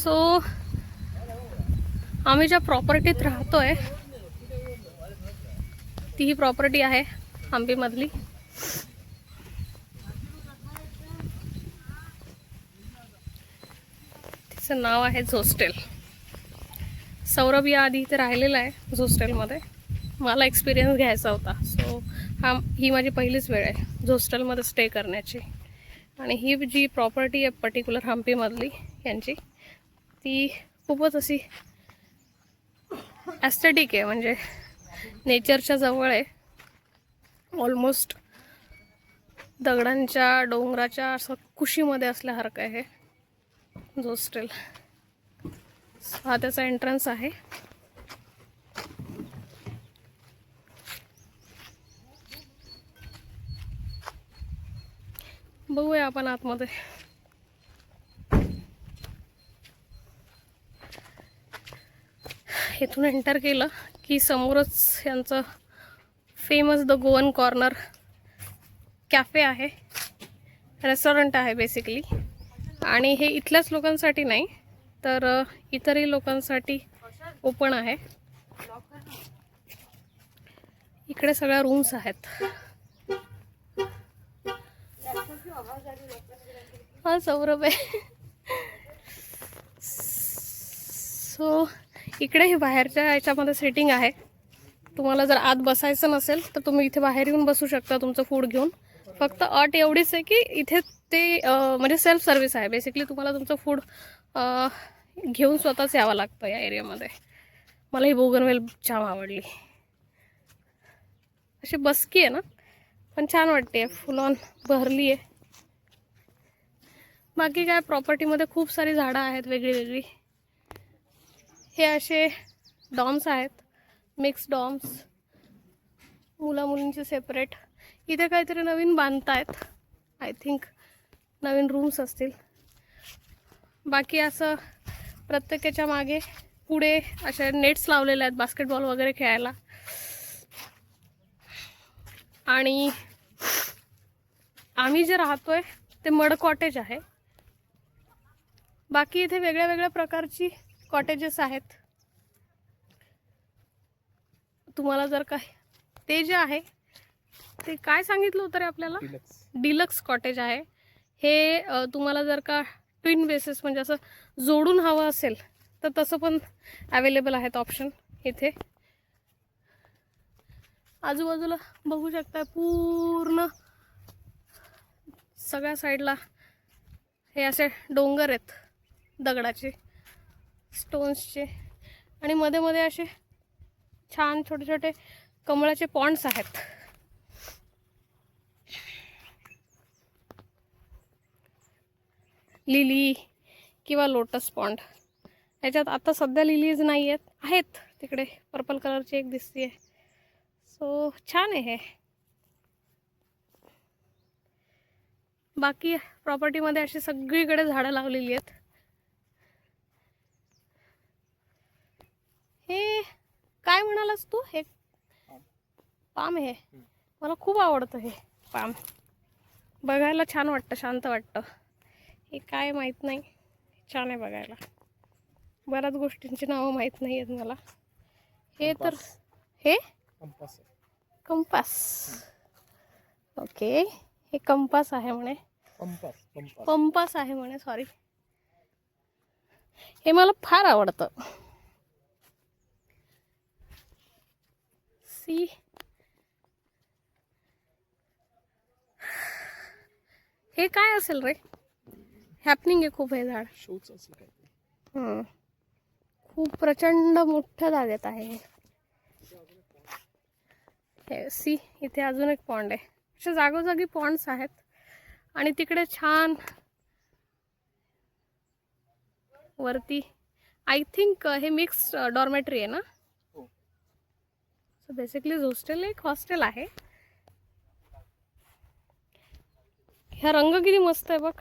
So आम्ही ज्या प्रॉपर्टीत राहतोय ती ही प्रॉपर्टी आहे हम्पीमधली. तिचं नाव आहे झोस्टेल. सौरभ या आधी इथे राहिलेला आहे झोस्टेलमध्ये. मला एक्सपिरियन्स घ्यायचा होता. सो ही माझी पहिलीच वेळ आहे झोस्टेलमध्ये स्टे करण्याची. आणि ही जी प्रॉपर्टी आहे पर्टिक्युलर हम्पीमधली यांची, ती खूपच अशी ॲस्थेटिक आहे, म्हणजे नेचरच्या जवळ आहे. ऑलमोस्ट दगडांच्या डोंगराच्या असं कुशीमध्ये असल्यासारखं आहे हे झोस्टेल. हा त्याचा एंट्रन्स आहे. बघूया आपण आतमध्ये. इथून एंटर केलं की समोरच यांचं famous the Goan corner cafe आहे, रेस्टॉरंट आहे बेसिकली. आणि हे इथल्याच लोकांसाठी नाही तर इतरही लोकांसाठी ओपन आहे. इकडे सगळ्या रूम्स आहेत. हा सौरभ आहे. सो इकडे हे बाहेरच्या याच्यामध्ये सेटिंग आहे. तुम्हाला जर आत बसायचं नसेल तर तुम्ही इथे बाहेर येऊन बसू शकता तुमचं फूड घेऊन. फक्त अट एवढीच आहे की इथे ते म्हणजे सेल्फ सर्व्हिस आहे. बेसिकली तुम्हाला तुमचं फूड घेऊन स्वतःच यावं लागतं या एरियामध्ये. मला ही बोगनवेल छान आवडली. अशी बसकी आहे ना, पण छान वाटते. फुल ऑन भरली आहे. बाकी काय प्रॉपर्टीमध्ये खूप सारी झाडं आहेत वेगळी वेगळी. हे असे डॉम्स आहेत, मिक्स डॉम्स, मुला मुलींचे सेपरेट. इथे काहीतरी नवीन बांधतायत, आय थिंक नवीन रूम्स असतील. बाकी असं प्रत्येकाच्या मागे पुढे असे नेट्स लावलेले आहेत बास्केटबॉल वगैरे खेळायला. आणि आम्ही जे राहतोय ते मड कॉटेज आहे. बाकी इथे वेगळ्या वेगळ्या प्रकारची कॉटेजेस आहेत. तुम्हाला जर काय ते जे आहे ते काय सांगितलं होतं रे आपल्याला, डिलक्स कॉटेज आहे हे. तुम्हाला जर का ट्विन बेसिस म्हणजे असं जोडून हवं असेल तर तसं पण अवेलेबल आहेत ऑप्शन इथे. आजूबाजूला बघू शकता पूर्ण सगळ्या साईडला हे असे डोंगर आहेत दगडाचे, स्टोन्सचे. आणि मध्ये मध्ये असे छान छोटे छोटे कमळाचे पॉन्ड्स आहेत. लिली किंवा लोटस पॉन्ड. याच्यात आता सध्या लिलीज नाही आहेत. तिकडे पर्पल कलरची एक दिसते. सो छान आहे हे. बाकी प्रॉपर्टीमध्ये अशी सगळीकडे झाडं लावलेली आहेत. हे काय म्हणालास तू? हे पाम आहे. मला खूप आवडतं हे पाम. बघायला छान वाटतं, शांत वाटतं. हे काय माहीत नाही, छान आहे बघायला. बऱ्याच गोष्टींची नावं माहीत नाही आहेत मला. हे तर हे कंपास. ओके, हे कंपास आहे म्हणे. पंपास आहे म्हणे, सॉरी. हे मला फार आवडतं. सी हे काय असेल रे? हॅपनिंग आहे खूप हे झाड. खूप प्रचंड मोठ्या जागेत आहे हे. सी इथे अजून एक पॉन्ड आहे. अशा जागोजागी पॉन्ड्स आहेत. आणि तिकडे छान वरती आय थिंक हे मिक्स डॉर्मेटरी आहे ना. सो बेसिकली हॉस्टेल एक हॉस्टेल आहे. ह्या रंग किती मस्त आहे बघ.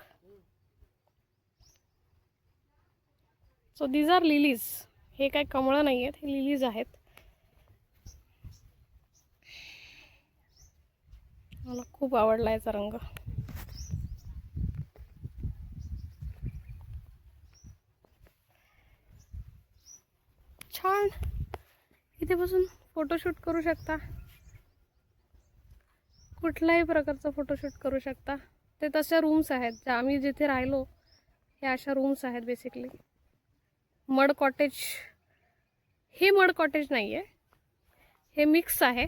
So these are lilies. हे काय कमळं नाही आहेत, हे लिलीज आहेत. मला खूप आवडला याचा रंग. छान इथे बसून फोटोशूट करू शकता, कुठल्याही प्रकारचा फोटोशूट करू शकता. ते तशा रूम्स आहेत ज्या आम्ही जिथे राहिलो, ह्या अशा रूम्स आहेत बेसिकली. मड कॉटेज, हे मड कॉटेज नाही आहे, हे मिक्स आहे.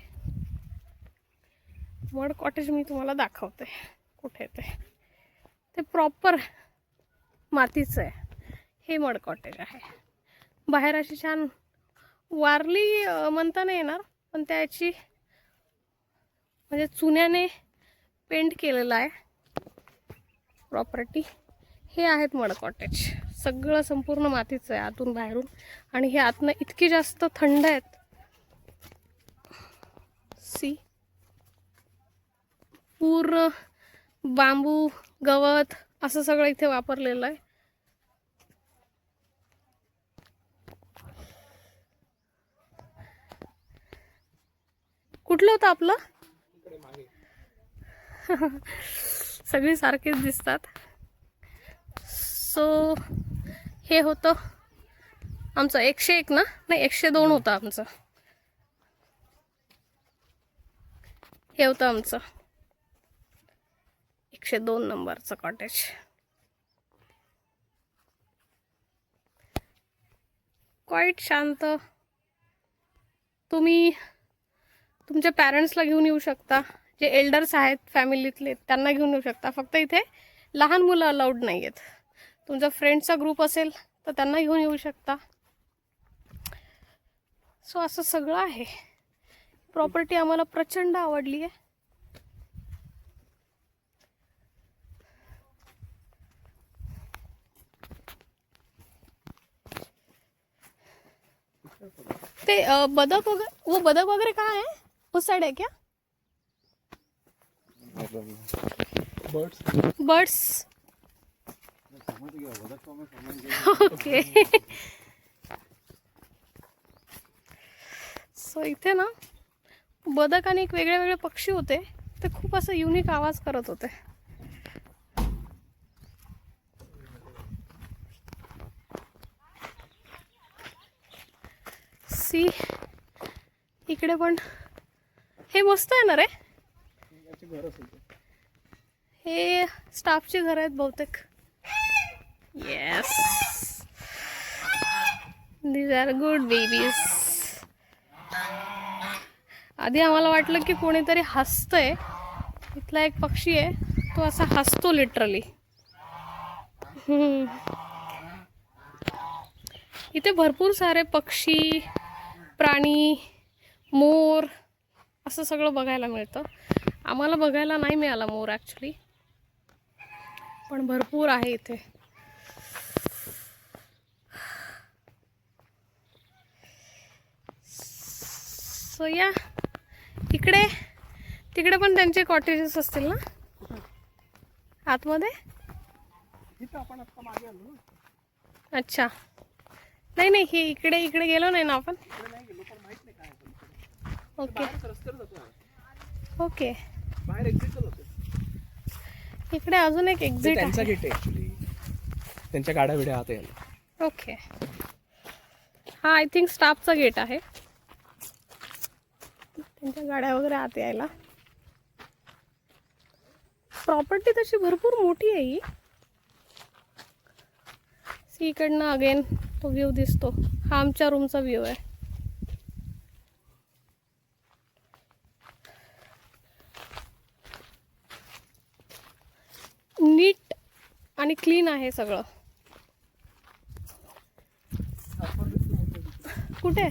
मड कॉटेज मी तुम्हाला दाखवते कुठे ते प्रॉपर मातीचं आहे. हे मड कॉटेज आहे. बाहेर अशी छान वारली म्हणता नाही येणार, पण त्याची म्हणजे चुन्याने पेंट केलेलं आहे प्रॉपर्टी. हे आहेत मड कॉटेज. सगळं संपूर्ण मातीचं आहे आतून बाहेरून. आणि हे आतनं इतकी जास्त थंड आहेत. सी, पूर्ण बांबू, गवत असं सगळं इथे वापरलेलं आहे. कुठलं होतं आपलं? सगळी सारखेच दिसतात. सो हे होतं आमचं 101 ना, नाही 102 होतं आमचं. हे होतं आमचं 102 नंबरचं कॉटेज. क्वाईट शांत. तुम्ही तुमच्या पॅरेंट्सला घेऊन येऊ शकता, जे एल्डर्स आहेत फॅमिलीतले त्यांना घेऊन येऊ शकता. फक्त इथे लहान मुलं अलाउड नाही आहेत. तुमचा फ्रेंड्सचा ग्रुप असेल तर त्यांना घेऊन येऊ शकता. सो असं सगळं आहे. प्रॉपर्टी आम्हाला प्रचंड आवडली आहे. ते बदक वगैरे, वो बदक वगैरे कहाँ है? उस साइड है क्या? बर्ड्स. ओके. सो इथे ना बदक आणि एक वेगळे वेगळे पक्षी होते. ते खूप असं युनिक आवाज करत होते. सी, इकडे पण हे मस्त आहे ना रे. हे स्टाफची घर आहेत बहुतेक. Yes, these are good babies. आधी आम्हाला वाटलं की कोणीतरी हसतंय. इथला एक पक्षी आहे, तो असा हसतो लिटरली. इथे भरपूर सारे पक्षी, प्राणी, मोर असं सगळं बघायला मिळतं. आम्हाला बघायला नाही मिळाला मोर ॲक्च्युली, पण भरपूर आहे इथे. सो या, इकडे तिकडे पण त्यांचे कॉटेजेस असतील ना आतमध्ये. अच्छा, नाही नाही, हे इकडे इकडे गेलो नाही ना आपण. Okay okay. इकडे अजून एक एक्झिट त्यांचा गेट आहे ऍक्च्युली. त्यांच्या गाड्या बिड्या आत यायला. ओके. हा, आय थिंक स्टाफचा गेट आहे. त्यांच्या गाड्या वगैरे आत यायला. प्रॉपर्टी तशी भरपूर मोठी आहे ही. सी, इकडनं अगेन तो व्ह्यू दिसतो. हा आमच्या रूमचा व्ह्यू आहे. नीट आणि क्लीन आहे सगळं. कुठे?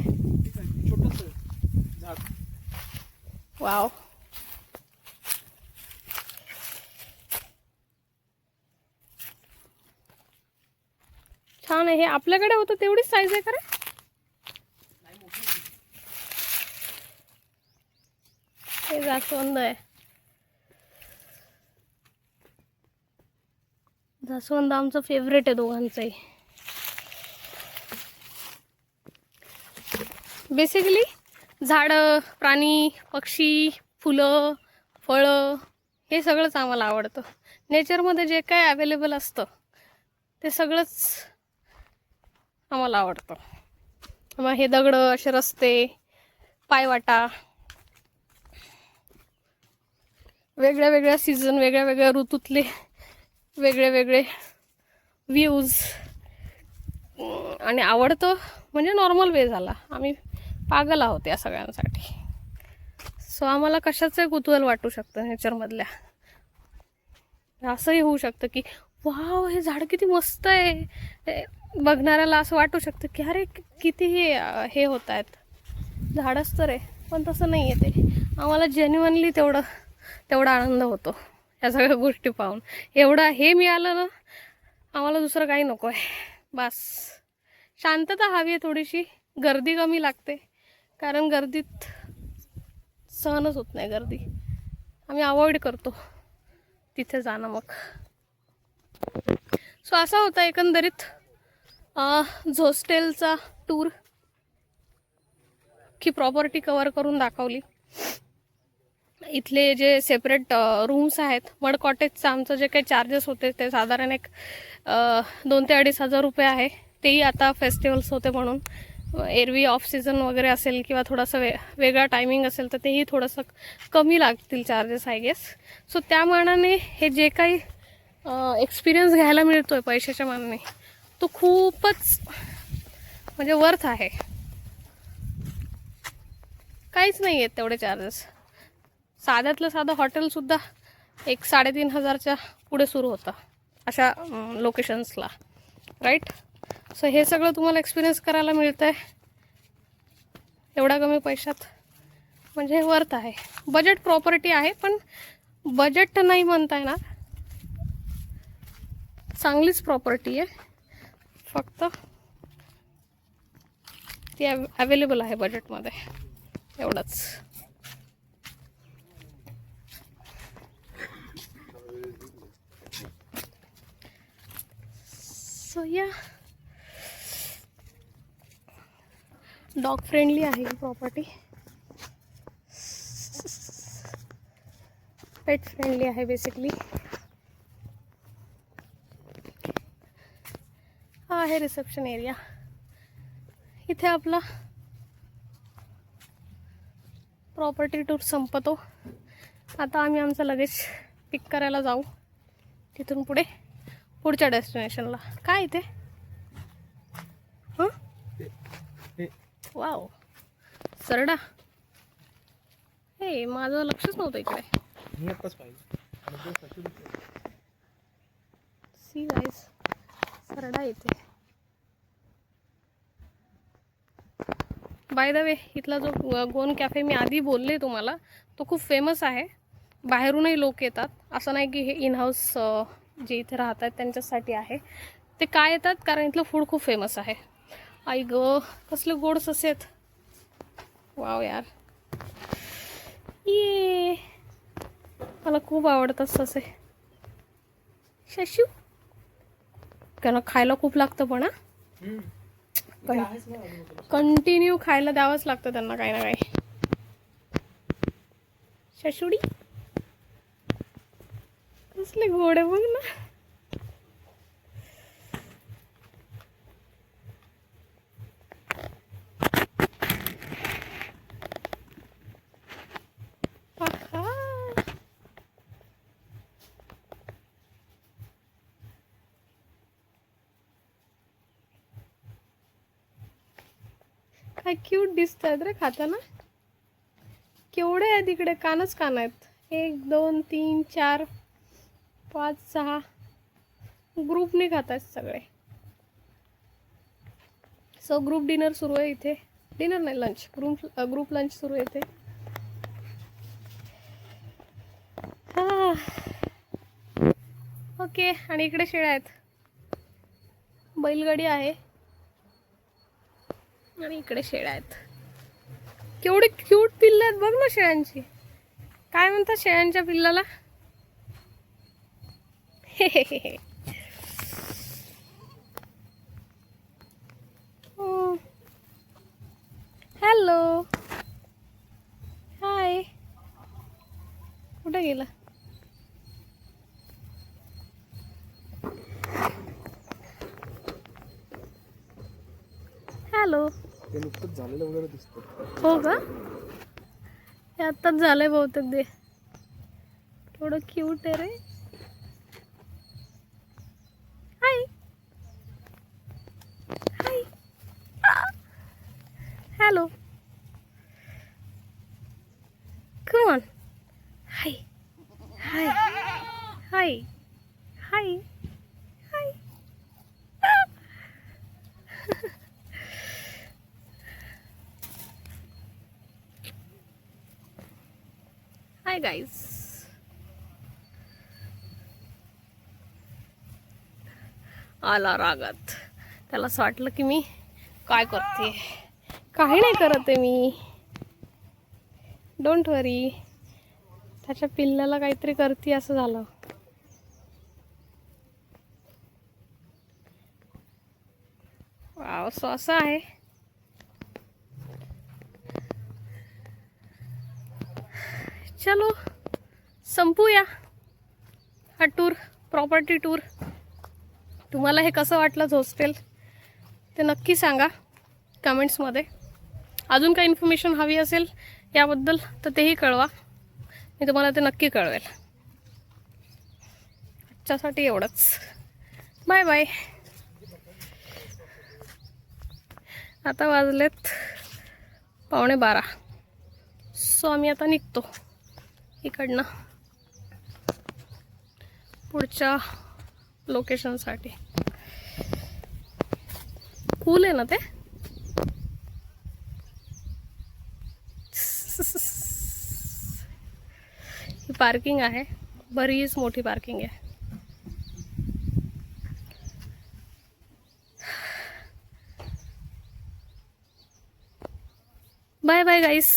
वाव, छान आहे. हे आपल्याकडे होतं तेवढीच साईज आहे का रे? हे जास्वंद आहे. जास्वंद आमचं फेवरेट आहे दोघांचंही. बेसिकली झाडं, प्राणी, पक्षी, फुलं, फळं हे सगळंच आम्हाला आवडतं. नेचरमध्ये जे काय अवेलेबल असतं ते सगळंच आम्हाला आवडतं. मग हे दगड असे रस्ते, पायवाटा, वेगळ्या वेगळ्या सीझन, वेगळ्या वेगळ्या ऋतूतले वेगळे वेगळे व्ह्यूज. आणि आवडतं म्हणजे नॉर्मल वे झाला. आम्ही पागल आहोत या सगळ्यांसाठी. सो आम्हाला कशाचं कुतूहल वाटू शकतं नेचरमधल्या. असंही होऊ शकतं की वाव हे झाड किती मस्त आहे, बघणाऱ्याला असं वाटू शकतं की अरे किती हे होत आहेत, झाडच तर आहे. पण तसं नाही आहे ते. आम्हाला जेन्युअनली तेवढा आनंद होतो या सगळ्या गोष्टी पाहून. एवढं हे मिळालं ना, आम्हाला दुसरं काही नको आहे. बस शांतता हवी आहे थोडीशी. गर्दी कमी लागते, कारण गर्दीत सहनच होत नाही गर्दी. आम्ही अवॉइड करतो तिथे जाणं. मग सो असा होता एकंदरीत झोस्टेलचा टूर. की प्रॉपर्टी कवर करून दाखवली. इथले जे सेपरेट रूम्स आहेत, मड कॉटेजचं आमचं जे काही चार्जेस होते ते साधारण एक 2,000 ते 2,500 रुपये आहे. तेही आता फेस्टिवल्स होते म्हणून, एरवी ऑफ सीझन वगैरे असेल किंवा थोडंसं वेगळा टायमिंग असेल तर तेही थोडंसं कमी लागतील चार्जेस आय गेस. सो त्या मानाने हे जे काही एक्सपिरियन्स घ्यायला मिळतो आहे पैशाच्या मानाने, तो खूपच म्हणजे वर्थ आहे. काहीच नाही आहेत तेवढे चार्जेस. साध्यातलं साधं हॉटेलसुद्धा 1,500-3,000च्या पुढे सुरू होतं अशा लोकेशन्सला, राईट. सो हे सगळं तुम्हाला एक्सपिरियन्स करायला मिळतं आहे एवढ्या कमी पैशात, म्हणजे हे वर्थ आहे. बजेट प्रॉपर्टी आहे, पण बजेट नाही म्हणता येणार, चांगलीच प्रॉपर्टी आहे. फक्त ती अवेलेबल आहे बजेटमध्ये, एवढंच. सो या डॉग फ्रेंडली आहे ही प्रॉपर्टी, पेट फ्रेंडली आहे बेसिकली. हा आहे रिसेप्शन एरिया. इथे आपला प्रॉपर्टी टूर संपतो. आता आम्ही आमचं लगेज पिक करायला जाऊ तिथून पुढच्या डेस्टिनेशनला. काय इथे वाव सरडा, हे माझं लक्षच नव्हतं इकडे. सी गाईस, सरडा इथे. बाय द वे, इथला जो गोन कॅफे मी आधी बोलले तुम्हाला, तो खूप फेमस आहे. बाहेरूनही लोक येतात. असं नाही की हे इन हाऊस जे इथे राहतात त्यांच्यासाठी आहे. ते काय येतात कारण इथलं फूड खूप फेमस आहे. आई ग कसले गोड ससे आहेत, वाव यार. ये मला खूप आवडतात ससे. शशू त्यांना खायला खूप लागतं, पण कंटिन्यू खायला द्यावंच लागतं त्यांना काही ना काही. शशुडी कसले गोड आहे बघ ना. काय क्यूट दिसत आहेत रे खाताना. केवढे आहेत इकडे, कानच कान आहेत. 1 2 3 4 5 6 ग्रुपने खातात सगळे. सो ग्रुप डिनर सुरू आहे इथे. डिनर नाही, लंच. ग्रुप लंच सुरू आहे इथे. ओके. आणि इकडे शेळ्या आहेत, बैलगाडी आहे आणि इकडे शेळ्या आहेत. केवढे क्यूट पिल्ले आहेत बघ ना शेळ्यांची. काय म्हणतात शेळ्यांच्या पिल्लाला? हॅलो, हाय. कुठे गेला? हॅलो. ते नुकतंच झालेलं वगैरे दिसतं. हो का? हे आत्ताच झालंय बहुतेक ते. थोडं क्यूट आहे रे. Hi hi. Hello. Come on. Hi hi hi hi hi. Hi guys. आला रागात. त्याला असं वाटलं की मी काय करते. काही नाही करत आहे मी. डोंट वरी. त्याच्या पिल्लाला काहीतरी करते असं झालं. वाव, सो असं आहे. चलो संपूया हा टूर, प्रॉपर्टी टूर. तुम्हाला हे कसं वाटलं हॉस्टेल ते नक्की सांगा कमेंट्समध्ये. अजून काही इन्फॉर्मेशन हवी असेल याबद्दल तर तेही कळवा, मी तुम्हाला ते नक्की कळवेल. आजच्यासाठी एवढंच. Bye bye. आता वाजलेत 11:15. सो आम्ही आता निघतो इकडनं पुढच्या लोकेशनसाठी. कूल आहे ना ते. ही पार्किंग आहे, बरीच मोठी पार्किंग आहे. Bye bye guys.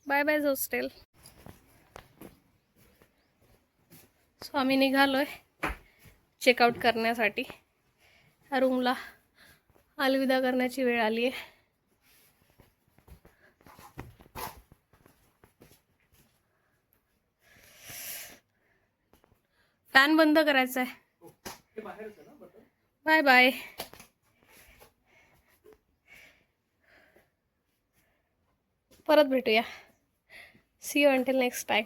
Bye bye hostel. So आम्ही निघालोय चेकआउट करण्यासाठी. ह्या रूमला अलविदा करण्याची वेळ आली आहे. फॅन बंद करायचा आहे. Bye bye. परत भेटूया. See you until next time.